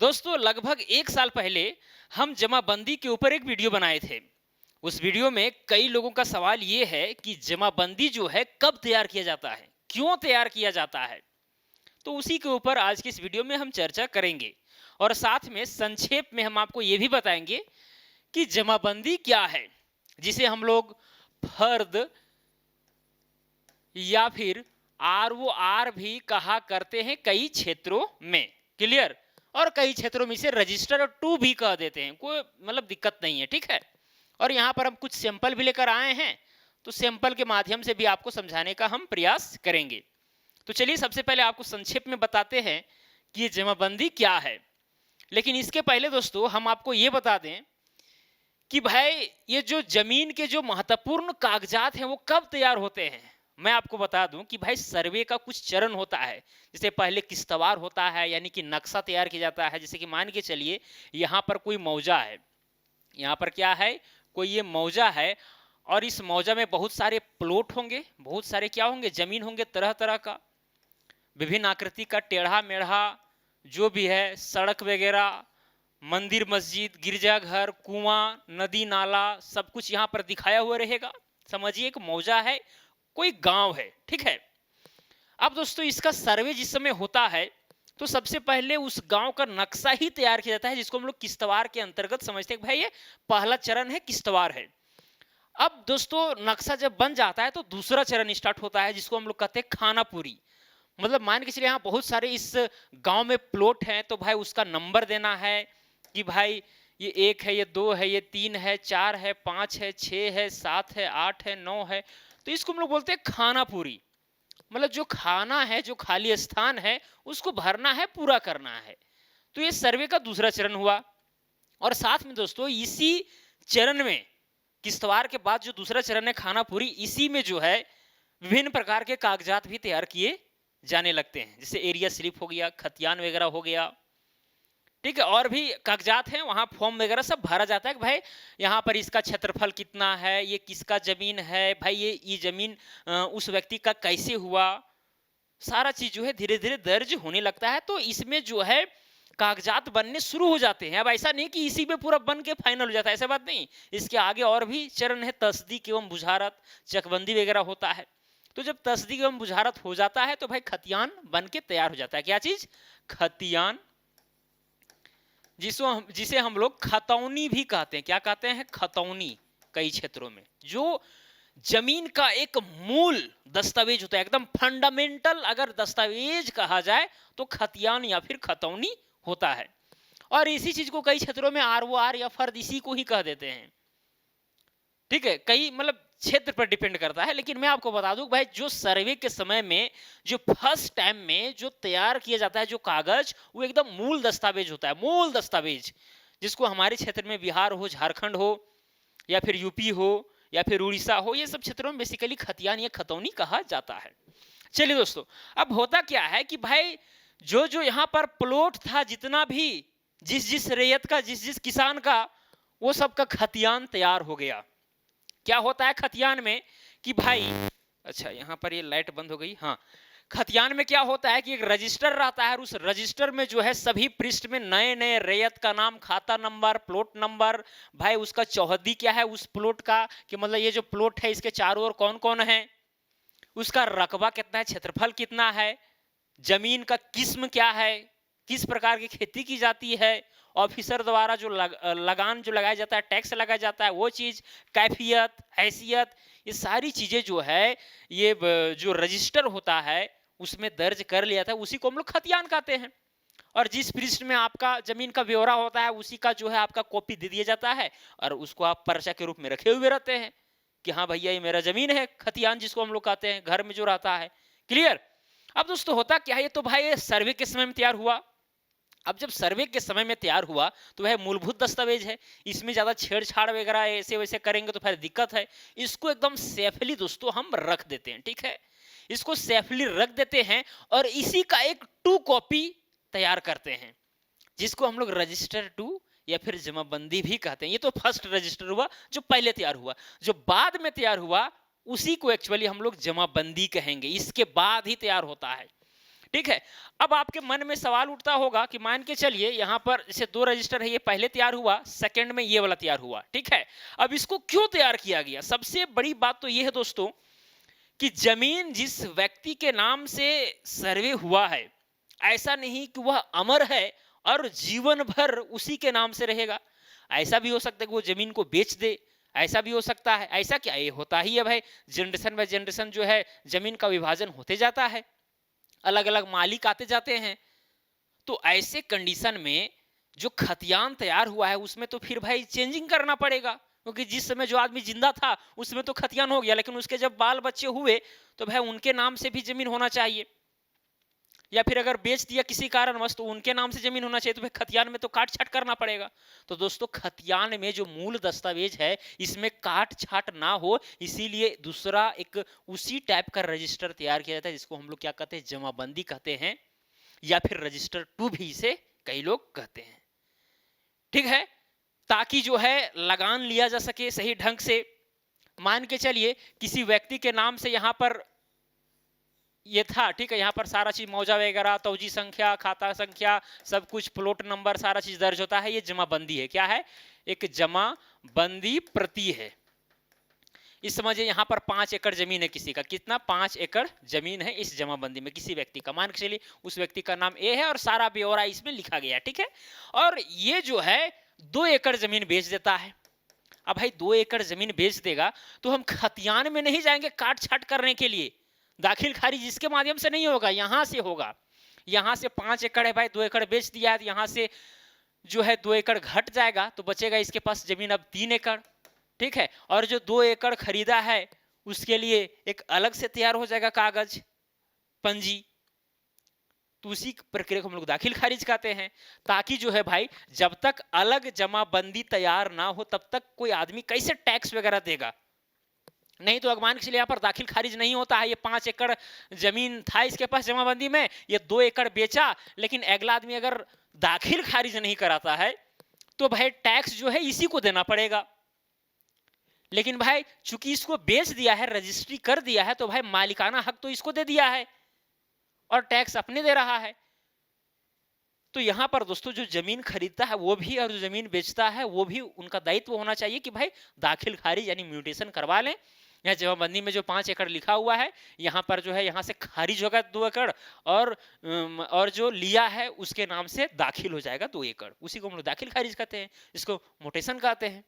दोस्तों लगभग 1 साल पहले हम जमाबंदी के ऊपर एक वीडियो बनाए थे। उस वीडियो में कई लोगों का सवाल ये है कि जमाबंदी जो है कब तैयार किया जाता है, क्यों तैयार किया जाता है। तो उसी के ऊपर आज के इस वीडियो में हम चर्चा करेंगे और साथ में संक्षेप में हम आपको ये भी बताएंगे कि जमाबंदी क्या है, जिसे हम लोग फर्द या फिर आर भी कहा करते हैं कई क्षेत्रों में। क्लियर। और कई क्षेत्रों में इसे रजिस्टर और टू भी कह देते हैं, कोई मतलब दिक्कत नहीं है, ठीक है। और यहाँ पर हम कुछ सैंपल भी लेकर आए हैं, तो सैंपल के माध्यम से भी आपको समझाने का हम प्रयास करेंगे। तो चलिए सबसे पहले आपको संक्षेप में बताते हैं कि ये जमाबंदी क्या है। लेकिन इसके पहले दोस्तों हम आपको ये बता दें कि भाई ये जो जमीन के जो महत्वपूर्ण कागजात हैं वो कब तैयार होते हैं। मैं आपको बता दूं कि भाई सर्वे का कुछ चरण होता है। जैसे पहले किस्तवार होता है, यानी कि नक्शा तैयार किया जाता है। जैसे कि मान के चलिए यहाँ पर कोई मौजा है, यहाँ पर क्या है, कोई ये मौजा है और इस मौजा में बहुत सारे प्लॉट होंगे, बहुत सारे क्या होंगे, जमीन होंगे, तरह तरह का, विभिन्न आकृति का, टेढ़ा मेढ़ा जो भी है, सड़क वगैरह, मंदिर मस्जिद गिरजाघर कुआं नदी नाला सब कुछ यहाँ पर दिखाया हुआ रहेगा। समझिए एक मौजा है, कोई गांव है, ठीक है। अब दोस्तों इसका सर्वे जिस समय होता है तो सबसे पहले उस गांव का नक्शा ही तैयार किया जाता है, जिसको हम लोग किस्तवार के अंतर्गत समझते हैं। भाई ये पहला चरण है, किस्तवार है। अब दोस्तों नक्शा जब बन जाता है तो दूसरा चरण स्टार्ट होता है, जिसको हम लोग कहते हैं खानापुरी। मतलब मान के चलिए यहाँ बहुत सारे इस गांव में प्लॉट हैं, तो भाई उसका नंबर देना है कि भाई ये 1 है, ये 2 है, ये 3 है, 4 है, 5 है, 6 है, 7 है, 8 है, 9 है। तो इसको हम लोग बोलते हैं खानापुरी। मतलब जो खाना है, जो खाली स्थान है, उसको भरना है, पूरा करना है। तो ये सर्वे का दूसरा चरण हुआ। और साथ में दोस्तों इसी चरण में, किस्तवार के बाद जो दूसरा चरण है खानापुरी, इसी में जो है विभिन्न प्रकार के कागजात भी तैयार किए जाने लगते हैं। जैसे एरिया स्लिप हो गया, खतियान वगैरह हो गया, ठीक है। और भी कागजात हैं, वहां फॉर्म वगैरह सब भरा जाता है कि भाई यहाँ पर इसका क्षेत्रफल कितना है, ये किसका जमीन है, भाई ये जमीन उस व्यक्ति का कैसे हुआ, सारा चीज जो है धीरे धीरे दर्ज होने लगता है। तो इसमें जो है कागजात बनने शुरू हो जाते हैं। अब ऐसा नहीं कि इसी में पूरा बन के फाइनल हो जाता है, ऐसा बात नहीं। इसके आगे और भी चरण है, तस्दीक एवं बुझारत, चकबंदी वगैरह होता है। तो जब तस्दीक एवं बुझारत हो जाता है तो भाई खतियान बन के तैयार हो जाता है। क्या चीज? खतियान, जिसे हम लोग खतौनी भी कहते हैं। क्या कहते हैं? खतौनी। कई क्षेत्रों में जो जमीन का एक मूल दस्तावेज होता है, एकदम फंडामेंटल अगर दस्तावेज कहा जाए तो खतियान या फिर खतौनी होता है। और इसी चीज को कई क्षेत्रों में आर या फर्द इसी को ही कह देते हैं, ठीक है। कई मतलब क्षेत्र पर डिपेंड करता है। लेकिन मैं आपको बता दूं भाई जो सर्वे के समय में जो फर्स्ट टाइम में जो तैयार किया जाता है जो कागज, वो एकदम मूल दस्तावेज होता है, मूल दस्तावेज, जिसको हमारे क्षेत्र में बिहार हो, झारखंड हो, या फिर यूपी हो, या फिर उड़ीसा हो, ये सब क्षेत्रों में बेसिकली खतियान या खतौनी कहा जाता है। चलिए दोस्तों, अब होता क्या है कि भाई जो जो यहाँ पर प्लॉट था, जितना भी जिस जिस रैयत का, जिस जिस किसान का, वो सब का खतियान तैयार हो गया। क्या होता है खतियान में कि भाई, अच्छा यहाँ पर ये लाइट बंद हो गई, हाँ। खतियान में क्या होता है कि एक रजिस्टर रहता है, और उस रजिस्टर में जो है सभी पृष्ठ में नए नए रैयत का नाम, खाता नंबर, प्लॉट नंबर, भाई उसका चौहद्दी क्या है उस प्लॉट का, कि मतलब ये जो प्लॉट है इसके चारों ओर कौन कौन है, उसका रकबा कितना है, क्षेत्रफल कितना है, जमीन का किस्म क्या है, किस प्रकार की खेती की जाती है, ऑफिसर द्वारा जो लगान जो लगाया जाता है, टैक्स लगाया जाता है, वो चीज, कैफियत, हैसियत, ये सारी चीजें जो है ये जो रजिस्टर होता है उसमें दर्ज कर लिया था, उसी को हम लोग खतियान कहते हैं। और जिस पृष्ठ में आपका जमीन का ब्यौरा होता है उसी का जो है आपका कॉपी दे दिया जाता है, और उसको आप पर्चा के रूप में रखे हुए रहते हैं कि हाँ भैया ये मेरा जमीन है, खतियान जिसको हम लोग कहते हैं, घर में जो रहता है। क्लियर। अब दोस्तों होता क्या है, ये तो भाई सर्वे के समय में तैयार हुआ। अब जब सर्वे के समय में तैयार हुआ तो वह मूलभूत दस्तावेज है, इसमें ज्यादा छेड़छाड़ वगैरह ऐसे वैसे करेंगे तो फिर दिक्कत है। इसको एकदम सेफली दोस्तों हम रख देते हैं, ठीक है। इसको सेफली रख देते हैं और इसी का एक 2 कॉपी तैयार करते हैं, जिसको हम लोग रजिस्टर 2 या फिर जमाबंदी भी कहते हैं। ये तो फर्स्ट रजिस्टर हुआ जो पहले तैयार हुआ। जो बाद में तैयार हुआ उसी को एक्चुअली हम लोग जमाबंदी कहेंगे, इसके बाद ही तैयार होता है, ठीक है। अब आपके मन में सवाल उठता होगा कि मान के चलिए यहाँ पर जैसे 2 रजिस्टर है, ये पहले तैयार हुआ, सेकंड में ये वाला तैयार हुआ, ठीक है। अब इसको क्यों तैयार किया गया? सबसे बड़ी बात तो ये है दोस्तों कि जमीन जिस व्यक्ति के नाम से सर्वे हुआ है, ऐसा नहीं कि वह अमर है और जीवन भर उसी के नाम से रहेगा। ऐसा भी हो सकता है कि वो जमीन को बेच दे, ऐसा भी हो सकता है। ऐसा क्या, ये होता ही है भाई, जनरेशन बाय जनरेशन जो है जमीन का विभाजन होते जाता है, अलग अलग मालिक आते जाते हैं। तो ऐसे कंडीशन में जो खतियान तैयार हुआ है उसमें तो फिर भाई चेंजिंग करना पड़ेगा, क्योंकि जिस समय जो आदमी जिंदा था उसमें तो खतियान हो गया, लेकिन उसके जब बाल बच्चे हुए तो भाई उनके नाम से भी जमीन होना चाहिए, या फिर अगर बेच दिया किसी कारणवश तो उनके नाम से जमीन होना चाहिए। तो भाई खतियान में तो काट छाट करना पड़ेगा। तो दोस्तों खतियान में जो मूल दस्तावेज है इसमें काट छाट ना हो, इसीलिए दूसरा एक उसी टाइप का रजिस्टर तैयार किया जाता है, जिसको हम लोग क्या कहते हैं, जमाबंदी कहते हैं, या फिर रजिस्टर 2 भी इसे कई लोग कहते हैं, ठीक है। ताकि जो है लगान लिया जा सके सही ढंग से। मान के चलिए किसी व्यक्ति के नाम से यहाँ पर ये था, ठीक है, यहाँ पर सारा चीज मौजा वगैरह, तौजी संख्या, खाता संख्या, सब कुछ, प्लॉट नंबर, सारा चीज दर्ज होता है। ये जमाबंदी है। क्या है? एक जमाबंदी प्रति है। इस समझिए यहाँ पर 5 एकड़ जमीन है किसी का, कितना? 5 एकड़ जमीन है इस जमाबंदी में किसी व्यक्ति का। मान के चलिए उस व्यक्ति का नाम ए है और सारा ब्यौरा इसमें लिखा गया है, ठीक है। और ये जो है 2 एकड़ जमीन बेच देता है। अब भाई 2 एकड़ जमीन बेच देगा तो हम खतियान में नहीं जाएंगे काट छाट करने के लिए, दाखिल खारिज इसके माध्यम से नहीं होगा, यहां से होगा। यहां से 5 एकड़ है भाई, 2 एकड़ बेच दिया है, तो यहां से जो है 2 एकड़ घट जाएगा, तो बचेगा इसके पास जमीन अब 3 एकड़, ठीक है। और जो 2 एकड़ खरीदा है उसके लिए एक अलग से तैयार हो जाएगा कागज, पंजी। तो उसी प्रक्रिया को हम लोग दाखिल खारिज कहते हैं। ताकि जो है भाई जब तक अलग जमाबंदी तैयार ना हो तब तक कोई आदमी कैसे टैक्स वगैरह देगा? नहीं तो अगमान के लिए यहाँ पर दाखिल खारिज नहीं होता है। ये 5 एकड़ जमीन था इसके पास जमाबंदी में, ये 2 एकड़ बेचा, लेकिन अगला आदमी अगर दाखिल खारिज नहीं कराता है तो भाई टैक्स जो है इसी को देना पड़ेगा। लेकिन भाई चूंकि इसको बेच दिया है, रजिस्ट्री कर दिया है, तो भाई मालिकाना हक तो इसको दे दिया है और टैक्स अपने दे रहा है। तो यहां पर दोस्तों जो जमीन खरीदता है वो भी और जो जमीन बेचता है वो भी, उनका दायित्व होना चाहिए कि भाई दाखिल खारिज यानी म्यूटेशन करवा लें। यहाँ जमाबंदी में जो 5 एकड़ लिखा हुआ है, यहाँ पर जो है यहाँ से खारिज होगा 2 एकड़, और जो लिया है उसके नाम से दाखिल हो जाएगा 2 एकड़। उसी को हम लोग दाखिल खारिज कहते हैं, इसको मोटेशन कहते हैं,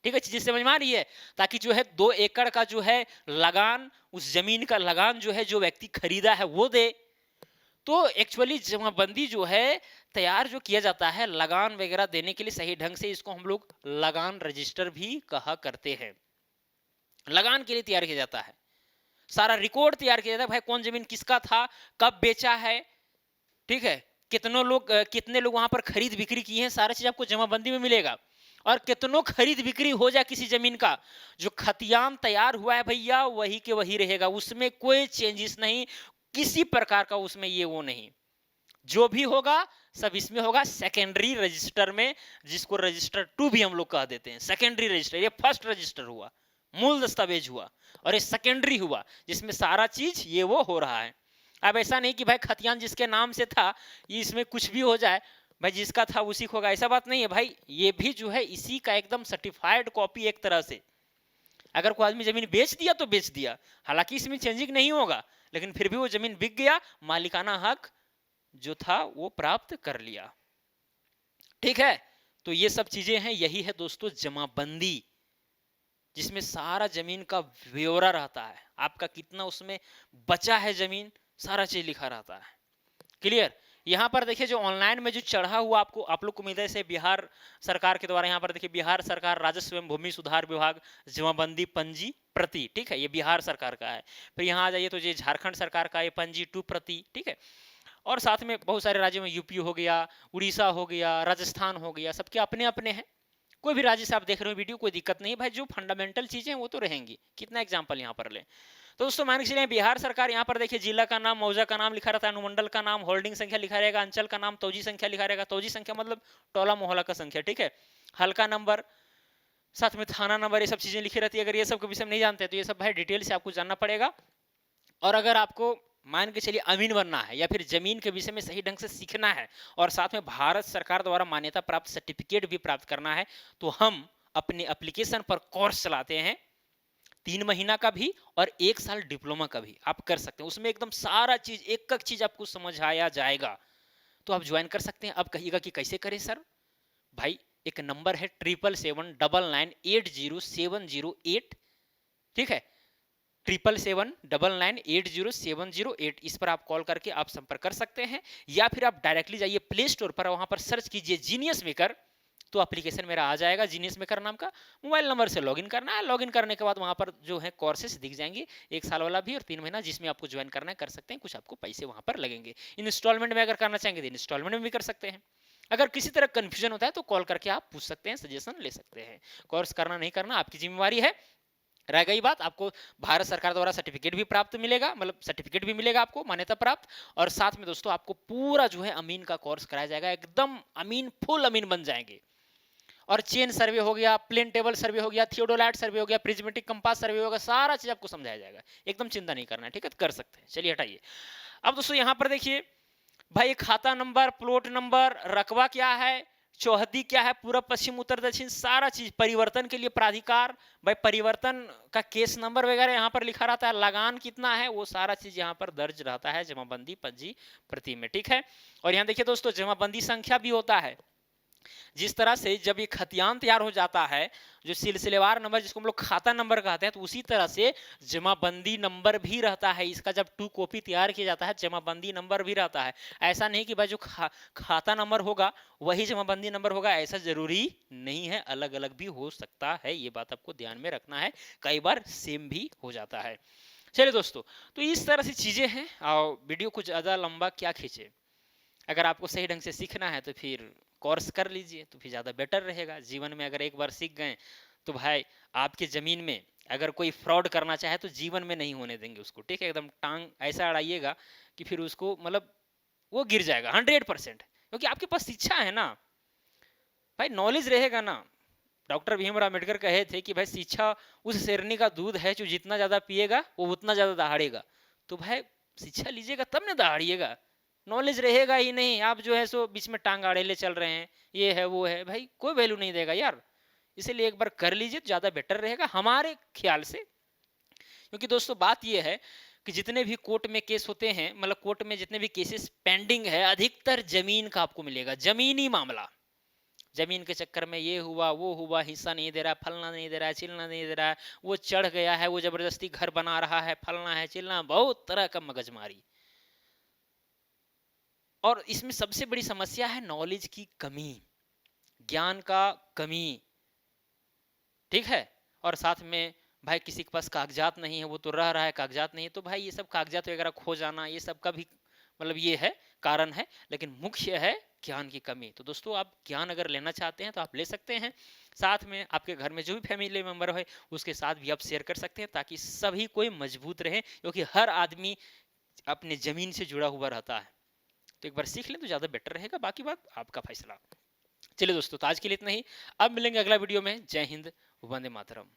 ठीक है। चीजें समझ में आ रही है? ताकि जो है 2 एकड़ का जो है लगान, उस जमीन का लगान जो है जो व्यक्ति खरीदा है वो दे। तो एक्चुअली जमाबंदी जो है तैयार जो किया जाता है लगान वगैरह देने के लिए सही ढंग से, इसको हम लोग लगान रजिस्टर भी कहा करते हैं। लगान के लिए तैयार किया जाता है, सारा रिकॉर्ड तैयार किया जाता है, भाई कौन जमीन किसका था, कब बेचा है, ठीक है, कितने लोग वहां पर खरीद बिक्री की है, सारा चीज आपको जमाबंदी में मिलेगा। और कितनों खरीद बिक्री हो जाए किसी जमीन का, जो खतियान तैयार हुआ है भैया वही के वही रहेगा, उसमें कोई चेंजेस नहीं, किसी प्रकार का उसमें ये वो नहीं, जो भी होगा सब इसमें होगा सेकेंडरी रजिस्टर में, जिसको रजिस्टर 2 भी हम लोग कह देते हैं। सेकेंडरी रजिस्टर, ये फर्स्ट रजिस्टर हुआ, मूल दस्तावेज हुआ, और ये सेकेंडरी हुआ जिसमें सारा चीज ये वो हो रहा है। अब ऐसा नहीं कि भाई खतियान जिसके नाम से था ये इसमें कुछ भी हो जाए, भाई जिसका था उसी को होगा, ऐसा बात नहीं है भाई। ये भी जो है इसी का एकदम सर्टिफाइड कॉपी एक तरह से। अगर कोई आदमी जमीन बेच दिया तो बेच दिया, हालांकि इसमें चेंजिंग नहीं होगा, लेकिन फिर भी वो जमीन बिक गया, मालिकाना हक जो था वो प्राप्त कर लिया, ठीक है। तो ये सब चीजें हैं, यही है दोस्तों जमाबंदी, जिसमें सारा जमीन का ब्यौरा रहता है, आपका कितना उसमें बचा है जमीन, सारा चीज लिखा रहता है। क्लियर? यहाँ पर देखिए जो ऑनलाइन में जो चढ़ा हुआ आपको आप लोग को मिलता है, जैसे बिहार सरकार के द्वारा, यहाँ पर देखिए बिहार सरकार राजस्व एवं भूमि सुधार विभाग जमाबंदी पंजी प्रति, ठीक है, ये बिहार सरकार का है। फिर यहाँ आ जाइए तो ये झारखंड सरकार का ये पंजी 2 प्रति, ठीक है। और साथ में बहुत सारे राज्यों में यूपी हो गया, उड़ीसा हो गया, राजस्थान हो गया, सबके अपने अपने हैं। कोई भी राज्य से आप देख रहे हो वीडियो, कोई दिक्कत नहीं भाई, जो फंडामेंटल चीजें वो तो रहेंगी। कितना एग्जाम्पल यहाँ पर लें तो दोस्तों मान के चलिए बिहार सरकार, यहाँ पर देखिए जिला का नाम, मौजा का नाम लिखा रहता है, अनुमंडल का नाम, होल्डिंग संख्या लिखा रहेगा, अंचल का नाम, तौजी संख्या लिखा रहेगा, तौजी संख्या मतलब टोला मोहल्ला का संख्या, ठीक है, हल्का नंबर, साथ में थाना नंबर, ये सब चीजें लिखी रहती है। अगर ये सब के विषय में नहीं जानते तो ये सब भाई डिटेल से आपको जानना पड़ेगा। और अगर आपको मान के चलिए अमीन बनना है या फिर जमीन के विषय में सही ढंग से सीखना है और साथ में भारत सरकार द्वारा मान्यता प्राप्त सर्टिफिकेट भी प्राप्त करना है, तो हम अपने एप्लीकेशन पर कोर्स चलाते हैं, 3 महीना का भी और 1 साल डिप्लोमा का भी आप कर सकते हैं। उसमें एकदम सारा चीज एक एक चीज आपको समझाया जाएगा, तो आप ज्वाइन कर सकते हैं। अब कहिएगा कि कैसे करें सर? भाई एक नंबर है 77799870708, ठीक है, 77799870708, इस पर आप कॉल करके आप संपर्क कर सकते हैं। या फिर आप डायरेक्टली जाइए प्ले स्टोर पर, वहां पर सर्च कीजिए जीनियस मेकर, तो एप्लीकेशन मेरा आ जाएगा जीनियस मेकर नाम का। मोबाइल नंबर से लॉगिन करना है, लॉगिन करने के बाद वहां पर जो है कोर्सेस दिख जाएंगे, 1 साल वाला भी और 3 महीना, जिसमें आपको ज्वाइन करना है कर सकते हैं। कुछ आपको पैसे वहां पर लगेंगे। इंस्टॉलमेंट में अगर करना चाहेंगे तो इंस्टॉलमेंट में भी कर सकते हैं। अगर किसी तरह कंफ्यूजन होता है तो कॉल करके आप पूछ सकते हैं, सजेशन ले सकते हैं। कोर्स करना नहीं करना आपकी जिम्मेवारी है। रह गई बात, आपको भारत सरकार द्वारा सर्टिफिकेट भी प्राप्त मिलेगा, मतलब सर्टिफिकेट भी मिलेगा आपको मान्यता प्राप्त, और साथ में दोस्तों आपको पूरा जो है अमीन का कोर्स कराया जाएगा, एकदम अमीन, फुल अमीन बन जाएंगे। और चेन सर्वे हो गया, प्लेन टेबल सर्वे हो गया, थियोडोलाइट सर्वे हो गया, प्रिज्मेटिक कंपास सर्वे होगा, सारा चीज आपको समझाया जाएगा। एकदम चिंता नहीं करना है, ठीक है, कर सकते हैं। चलिए हटाइए। अब दोस्तों यहां पर देखिए भाई, खाता नंबर, प्लॉट नंबर, रकबा क्या है, चौहदी क्या है, पूर्व पश्चिम उत्तर दक्षिण सारा चीज, परिवर्तन के लिए प्राधिकार, भाई परिवर्तन का केस नंबर वगैरह यहाँ पर लिखा रहता है, लगान कितना है वो सारा चीज यहाँ पर दर्ज रहता है जमाबंदी पंजी प्रति में, ठीक है। और यहाँ देखिए दोस्तों जमाबंदी संख्या भी होता है। जिस तरह से जब ये खतियान तैयार हो जाता है, जो सिलसिलेवार नंबर जिसको हम लोग खाता नंबर कहते हैं, तो उसी तरह से जमाबंदी नंबर भी रहता है। इसका जब 2 कॉपी तैयार किया जाता है, जमाबंदी नंबर भी रहता है। ऐसा नहीं कि भाई जो खाता नंबर होगा वही जमाबंदी नंबर होगा, ऐसा जरूरी नहीं है, अलग अलग भी हो सकता है। ये बात आपको ध्यान में रखना है, कई बार सेम भी हो जाता है। चलिए दोस्तों, तो इस तरह से चीजें हैं। और वीडियो कुछ ज्यादा लंबा क्या खींचे, अगर आपको सही ढंग से सीखना है तो फिर कोर्स कर लीजिए, तो फिर ज़्यादा बेटर रहेगा। जीवन में अगर एक बार सीख गए तो भाई आपकी ज़मीन में अगर कोई फ्रॉड करना चाहे तो जीवन में नहीं होने देंगे उसको, ठीक है। एकदम टांग ऐसा अड़ाइएगा कि फिर उसको मतलब वो गिर जाएगा 100%, क्योंकि आपके पास शिक्षा है ना भाई, नॉलेज रहेगा ना। डॉक्टर भीमराव अम्बेडकर कहे थे कि भाई शिक्षा उस शेरनी का दूध है जो जितना ज़्यादा पिएगा वो उतना ज़्यादा दहाड़ेगा। तो भाई शिक्षा लीजिएगा तब ना दहाड़िएगा, नॉलेज रहेगा ही नहीं, आप जो है सो बीच में टांग आड़ेले चल रहे हैं, ये है वो है, भाई कोई वैल्यू नहीं देगा यार। इसीलिए एक बार कर लीजिए तो ज़्यादा बेटर रहेगा हमारे ख्याल से। क्योंकि दोस्तों बात ये है कि जितने भी कोर्ट में केस होते हैं, मतलब कोर्ट में जितने भी केसेस पेंडिंग है, अधिकतर जमीन का आपको मिलेगा, जमीनी मामला। जमीन के चक्कर में ये हुआ वो हुआ, हिस्सा नहीं दे रहा, फलना नहीं दे रहा है, चिलना नहीं दे रहा है, वो चढ़ गया है, वो जबरदस्ती घर बना रहा है, फलना है चिलना, बहुत तरह का मगजमारी। और इसमें सबसे बड़ी समस्या है नॉलेज की कमी, ज्ञान का कमी, ठीक है। और साथ में भाई किसी के पास कागजात नहीं है, वो तो रह रहा है, कागजात नहीं है, तो भाई ये सब कागजात वगैरह खो जाना, ये सब का भी मतलब ये है कारण है, लेकिन मुख्य है ज्ञान की कमी। तो दोस्तों आप ज्ञान अगर लेना चाहते हैं तो आप ले सकते हैं, साथ में आपके घर में जो भी फैमिली मेंबर है उसके साथ भी आप शेयर कर सकते हैं, ताकि सभी कोई मजबूत रहे, क्योंकि हर आदमी अपने जमीन से जुड़ा हुआ रहता है। तो एक बार सीख लें तो ज़्यादा बेटर रहेगा, बाकी बात आपका फैसला। चलिए दोस्तों, तो आज के लिए इतना ही, अब मिलेंगे अगला वीडियो में। जय हिंद, वंदे मातरम।